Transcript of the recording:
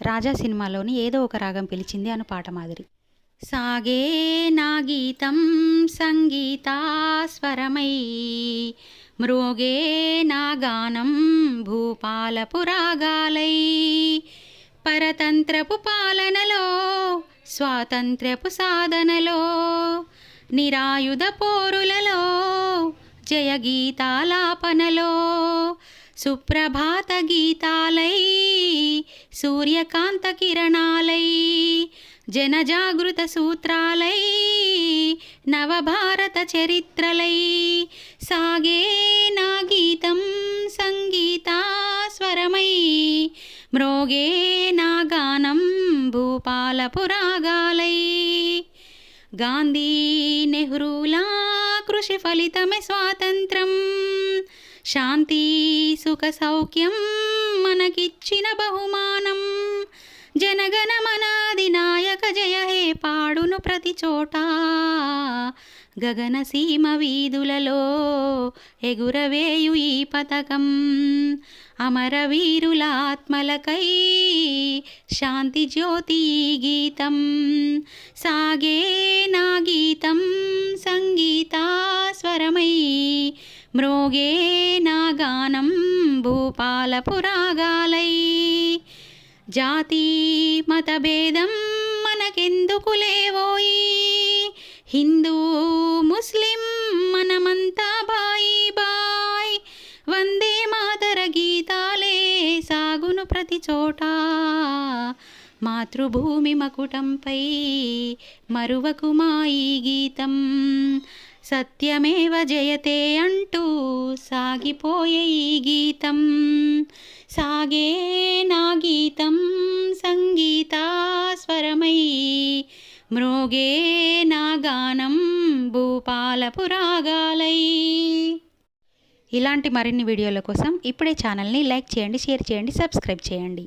రాజా సినిమాలోని ఏదో ఒక రాగం పిలిచింది అను పాట మాదిరి. సాగే నా గీతం సంగీతాస్వరమై, మ్రోగే నా గానం భూపాలపు రాగాలై, పరతంత్రపు పాలనలో స్వాతంత్ర్యపు సాధనలో, నిరాయుధ పోరులలో జయ గీతాలాపనలో, సుప్రభాత గీతాలై సూర్యకాంత కిరణాలై, జనజాగృత సూత్రాలై నవభారత చరిత్రలై, సాగే నా గీతం సంగీతాస్వరమై, మ్రోగే నా గానం భూపాలపు రాగాలై. గాంధీ నెహ్రూలా కృషి ఫలితమే స్వాతంత్రం, శాంతి సుఖ సౌఖ్యం మనకిచ్చిన బహుమానం, జనగణమన అధినాయక జయ హే పాడును ప్రతి చోట, గగనసీమ వీధులలో ఎగురవేయు ఈ పథకం, అమరవీరుల ఆత్మలకై శాంతి జ్యోతి గీతం, సాగే నా గీతం సంగీతాస్వరమై, మ్రోగే నా గానం భూపాలపు రాగాలై. జాతి మతభేదం మనకెందుకు లేవోయి, హిందూ ముస్లిం మనమంతా బాయి బాయ్, వందే మాతర గీతాలే సాగును ప్రతి చోట, మాతృభూమి మకుటంపై మరువకు మా ఈ గీతం, సత్యమేవ జయతే అంటూ సాగిపోయే ఈ గీతం, సాగే నా గీతం సంగీతాస్వరమై, మ్రోగే నా గానం భూపాలపు రాగాలై. ఇలాంటి మరిన్ని వీడియోల కోసం ఇప్పుడే ఛానల్ని లైక్ చేయండి, షేర్ చేయండి, సబ్స్క్రైబ్ చేయండి.